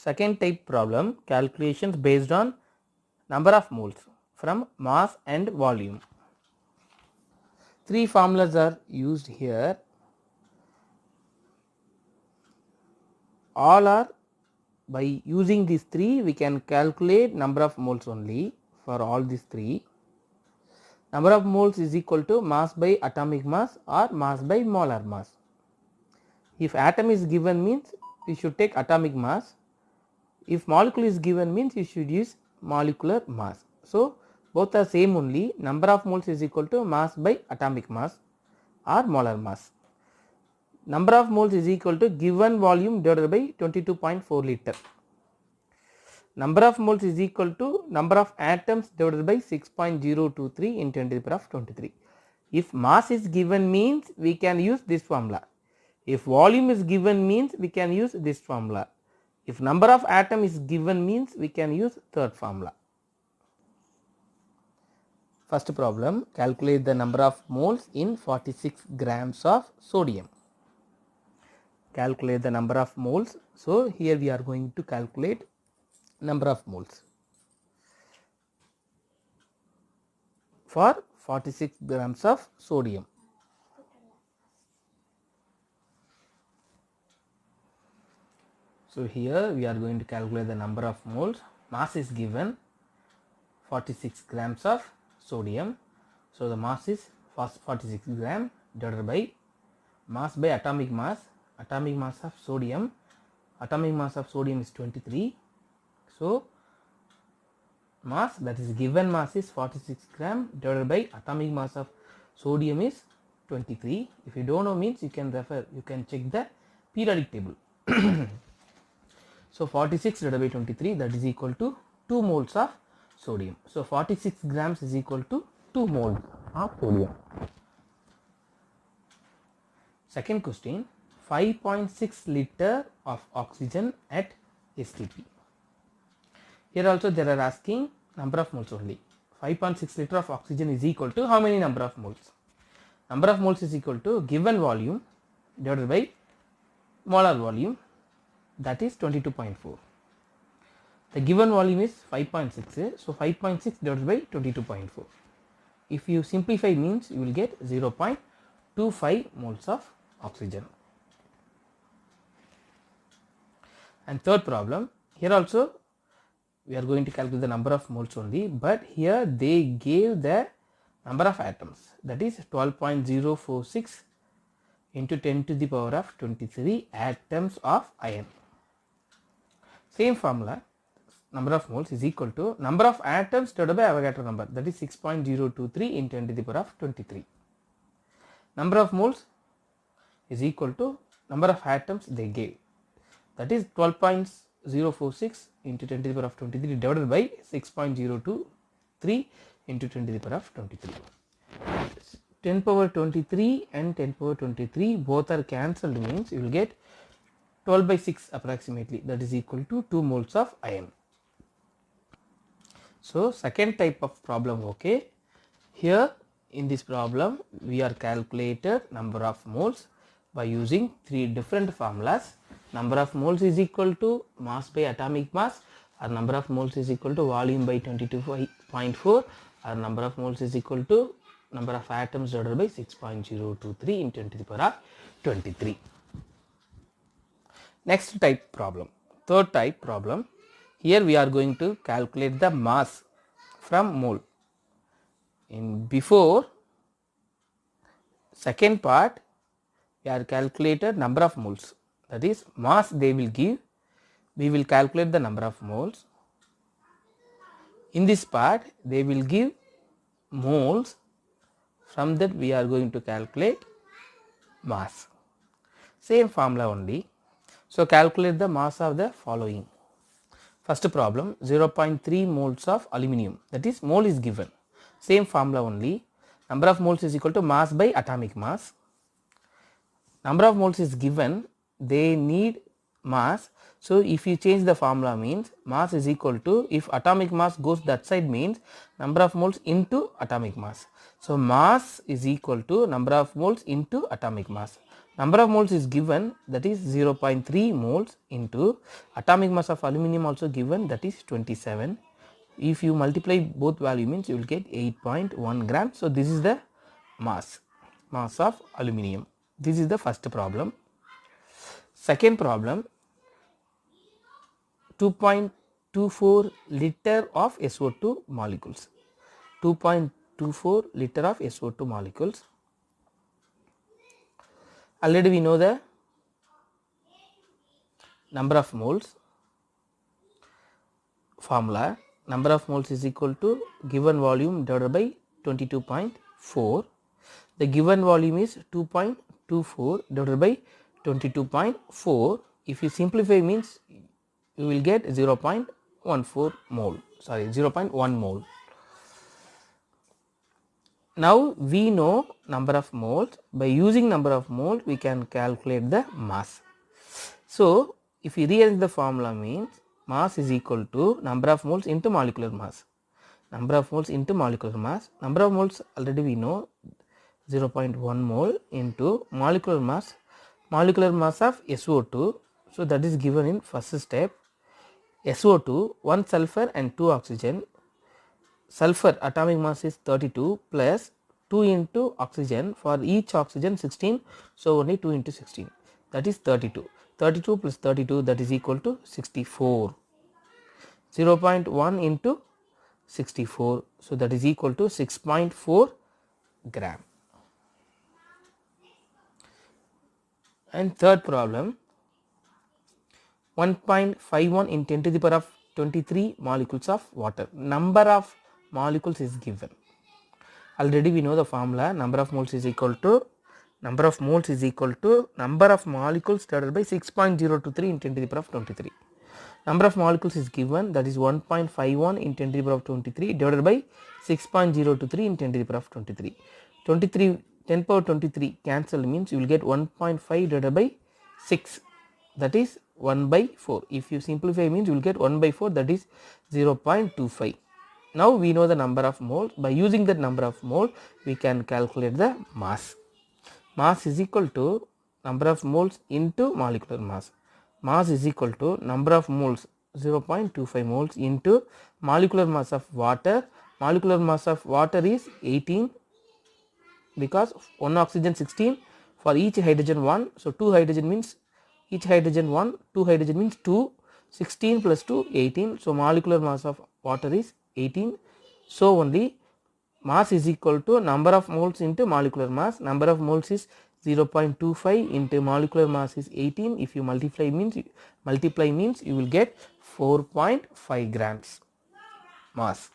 Second type problem, calculations based on number of moles from mass and volume. Three formulas are used here. All are by using these three we can calculate number of moles only for all these three. Number of moles is equal to mass by atomic mass or mass by molar mass. If atom is given means we should take atomic mass. If molecule is given means you should use molecular mass. So both are same only. Number of moles is equal to mass by atomic mass or molar mass. Number of moles is equal to given volume divided by 22.4 liter. Number of moles is equal to number of atoms divided by 6.023 in 10 to the power of 23. If mass is given means we can use this formula. If volume is given means we can use this formula. If number of atom is given means we can use third formula. First problem, calculate the number of moles in 46 grams of sodium. Calculate the number of moles. So here we are going to calculate number of moles for 46 grams of sodium. So here we are going to calculate the number of moles. Mass is given 46 grams of sodium. So the mass is 46 gram divided by mass by atomic mass. Atomic mass of sodium. Atomic mass of sodium is 23. So mass, that is given mass, is 46 gram divided by atomic mass of sodium is 23. If you don't know means you can check the periodic table. So 46 divided by 23, that is equal to 2 moles of sodium. So 46 grams is equal to 2 moles of sodium. Second question, 5.6 liter of oxygen at STP. Here also they are asking number of moles only. 5.6 liter of oxygen is equal to how many number of moles? Number of moles is equal to given volume divided by molar volume, that is 22.4. The given volume is 5.6, so 5.6 divided by 22.4. If you simplify means you will get 0.25 moles of oxygen. And third problem, here also we are going to calculate the number of moles only, but here they gave the number of atoms, that is 12.046 into 10 to the power of 23 atoms of iron. Same formula, number of moles is equal to number of atoms divided by Avogadro number, that is 6.023 in 10 to the power of 23. Number of moles is equal to number of atoms they gave, that is 12.046 into 10 to the power of 23 divided by 6.023 into 10 to the power of 23. 10 power 23 and 10 power 23 both are cancelled means you will get 12 by 6 approximately, that is equal to 2 moles of iron. So second type of problem, okay. Here in this problem we are calculated number of moles by using three different formulas. Number of moles is equal to mass by atomic mass, or number of moles is equal to volume by 22.4, or number of moles is equal to number of atoms divided by 6.023 in 10 to the power of 23. Next type problem, third type problem. Here we are going to calculate the mass from mole. In before second part we are calculated number of moles, that is mass they will give, we will calculate the number of moles. In this part they will give moles, from that we are going to calculate mass. Same formula only. So calculate the mass of the following. First problem, 0.3 moles of aluminum, that is mole is given. Same formula only. Number of moles is equal to mass by atomic mass. Number of moles is given, they need mass. So if you change the formula means mass is equal to, if atomic mass goes that side means number of moles into atomic mass. So mass is equal to number of moles into atomic mass. Number of moles is given, that is 0.3 moles, into atomic mass of aluminum also given, that is 27. If you multiply both value means you will get 8.1 grams. So this is the mass of aluminum. This is the first problem. Second problem, 2.24 liter of SO2 molecules. 2.24 liter of SO2 molecules. Already we know the number of moles formula. Number of moles is equal to given volume divided by 22.4. The given volume is 2.24 divided by 22.4. If you simplify means you will get 0.14 mole, 0.1 mole. Now we know number of moles. By using number of moles we can calculate the mass. So if you rearrange the formula means mass is equal to number of moles into molecular mass. Number of moles into molecular mass. Number of moles already we know, 0.1 mole, into molecular mass of SO2. So that is given in first step. SO2, 1 sulfur and 2 oxygen. Sulfur atomic mass is 32 plus 2 into oxygen, for each oxygen 16, so only 2 into 16, that is 32. 32 plus 32, that is equal to 64. 0.1 into 64, so that is equal to 6.4 gram. And third problem, 1.51 in 10 to the power of 23 molecules of water. Number of molecules is given. Already we know the formula, number of moles is equal to number of molecules divided by 6.023 in 10 to the power of 23. Number of molecules is given, that is 1.51 in 10 to the power of 23 divided by 6.023 in 10 to the power of 23. 10 power 23 cancelled means you will get 1.5 divided by 6, that is 1 by 4. If you simplify means you will get 1 by 4, that is 0.25. Now we know the number of moles. By using that number of mole we can calculate the mass. Mass is equal to number of moles into molecular mass. Mass is equal to number of moles, 0.25 moles, into molecular mass of water. Molecular mass of water is 18, because 1 oxygen 16, for each hydrogen 1, so 2 hydrogen means each hydrogen 1, 2 hydrogen means 2, 16 plus 2 18, so molecular mass of water is 18. So only mass is equal to number of moles into molecular mass. Number of moles is 0.25 into molecular mass is 18. If you multiply means you will get 4.5 grams mass.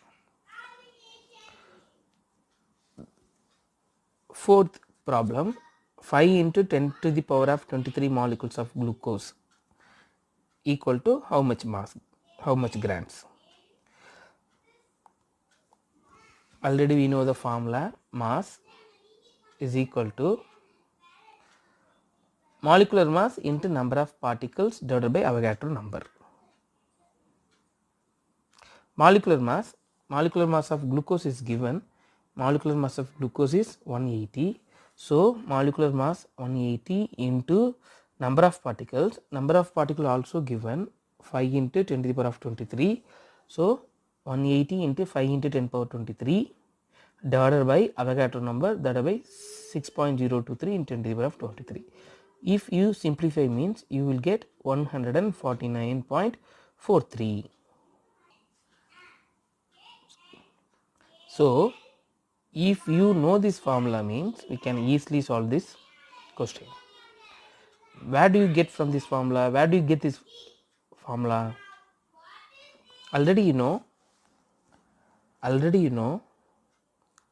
Fourth problem, 5 into 10 to the power of 23 molecules of glucose equal to how much mass, how much grams? Already we know the formula, mass is equal to molecular mass into number of particles divided by Avogadro number. Molecular mass of glucose is given, molecular mass of glucose is 180. So molecular mass 180 into number of particles also given, 5 into 10 to the power of 23. So 180 into 5 into 10 power 23 divided by Avogadro number, divided by 6.023 in 10 to the power of 23. If you simplify means you will get 149.43. So if you know this formula means we can easily solve this question. Where do you get from this formula? Where do you get this formula? Already you know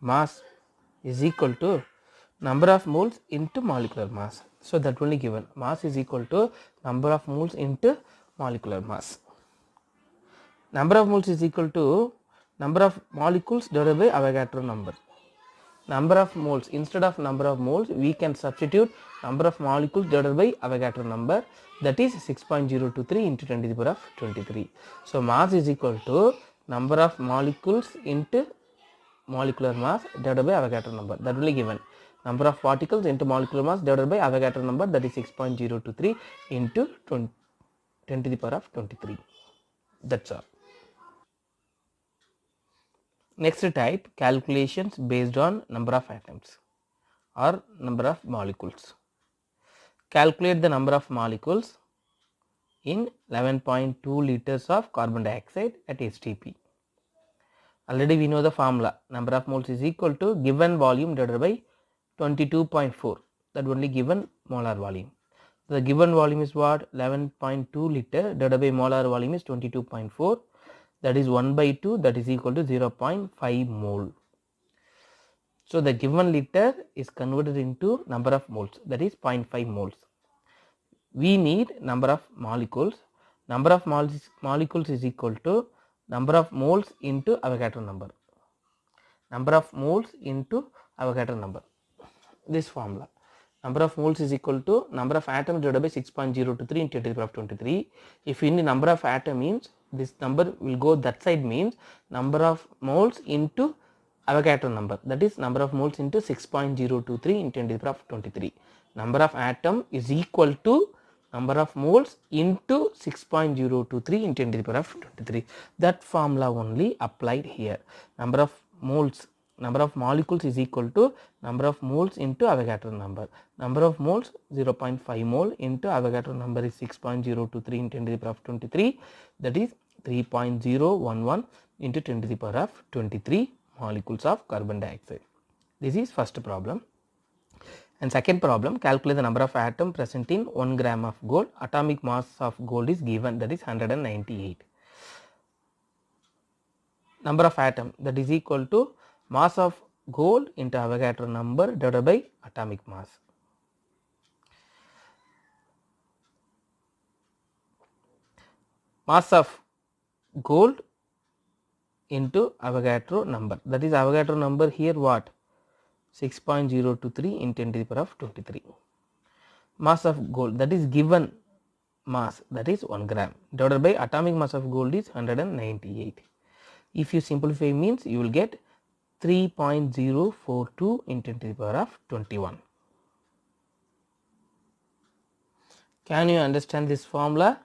mass is equal to number of moles into molecular mass. So that only given, mass is equal to number of moles into molecular mass. Number of moles is equal to number of molecules divided by Avogadro number. number of moles, instead of number of moles we can substitute number of molecules divided by Avogadro number, that is 6.023 into 10 to the power of 23. So mass is equal to number of molecules into molecular mass divided by Avogadro number, that will be given. Number of particles into molecular mass divided by Avogadro number, that is 6.023 into 10 to the power of 23. That's all. Next type, calculations based on number of atoms or number of molecules. Calculate the number of molecules in 11.2 liters of carbon dioxide at STP. Already we know the formula, number of moles is equal to given volume divided by 22.4, that only given molar volume. The given volume is what? 11.2 liter divided by molar volume is 22.4, that is 1 by 2, that is equal to 0.5 mole. So the given liter is converted into number of moles, that is 0.5 moles. We need number of molecules. Number of molecules is equal to number of moles into Avogadro number. Number of moles into Avogadro number. This formula. Number of moles is equal to number of atoms divided by 6.023 into 10 to the power of 23. If in the number of atom means this number will go that side, means number of moles into Avogadro number, that is number of moles into 6.023 into 10 to the power of 23. Number of atom is equal to number of moles into 6.023 into 10 to the power of 23. That formula only applied here. Number of moles, number of molecules is equal to number of moles into Avogadro number. Number of moles 0.5 mole into Avogadro number is 6.023 into 10 to the power of 23, that is 3.011 into 10 to the power of 23 molecules of carbon dioxide. This is first problem. And second problem, calculate the number of atoms present in 1 gram of gold. Atomic mass of gold is given, that is 198. Number of atoms, that is equal to mass of gold into Avogadro number divided by atomic mass. Mass of gold into Avogadro number, that is Avogadro number here what? 6.023 in 10 to the power of 23. Mass of gold, that is given mass, that is 1 gram, divided by atomic mass of gold is 198. If you simplify, means you will get 3.042 in 10 to the power of 21. Can you understand this formula?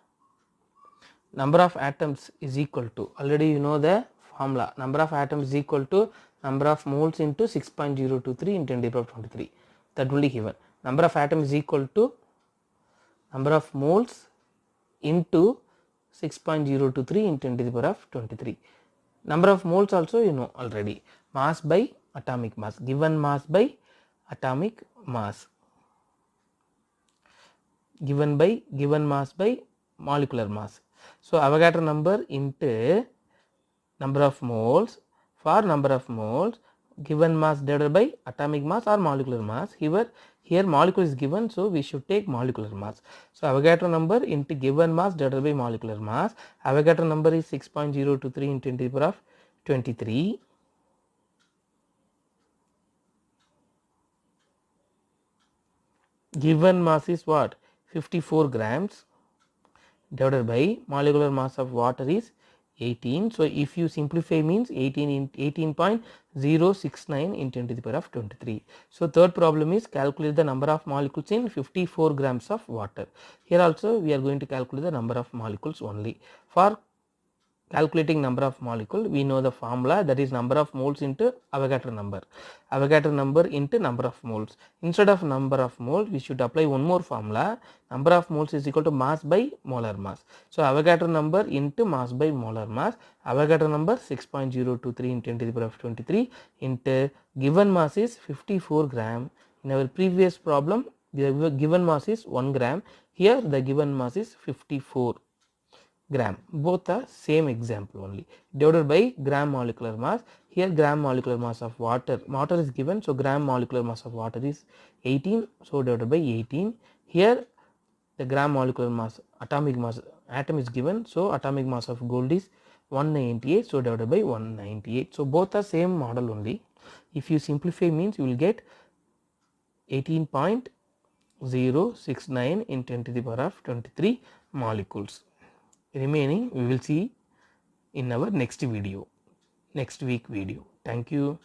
Number of atoms is equal to, already you know the formula, number of atoms is equal to number of moles into 6.023 in 10 to the power of 23, that will be given. Number of atoms is equal to number of moles into 6.023 in 10 to the power of 23. Number of moles also you know already, mass by atomic mass, given mass by atomic mass, given mass by molecular mass. So Avogadro number into number of moles, for number of moles given mass divided by atomic mass or molecular mass. Here molecule is given, so we should take molecular mass. So Avogadro number into given mass divided by molecular mass. Avogadro number is 6.023 in 10 to the power of 23. Given mass is what? 54 grams divided by molecular mass of water is 18. So if you simplify, means 18.069 in 10 to the power of 23. So third problem is calculate the number of molecules in 54 grams of water. Here also we are going to calculate the number of molecules only. For calculating number of molecule, we know the formula, that is number of moles into Avogadro number. Avogadro number into number of moles. Instead of number of moles, we should apply one more formula. Number of moles is equal to mass by molar mass. So Avogadro number into mass by molar mass. Avogadro number 6.023 in 10 to the power of 23 into given mass is 54 gram. In our previous problem, the given mass is 1 gram. Here the given mass is 54 gram, both are same example only, divided by gram molecular mass. Here gram molecular mass of water is given, so gram molecular mass of water is 18, so divided by 18. Here the gram molecular mass, atomic mass, atom is given, so atomic mass of gold is 198, so divided by 198. So both are same model only. If you simplify means you will get 18.069 in 10 to the power of 23 molecules. Remaining we will see in our next week video. Thank you.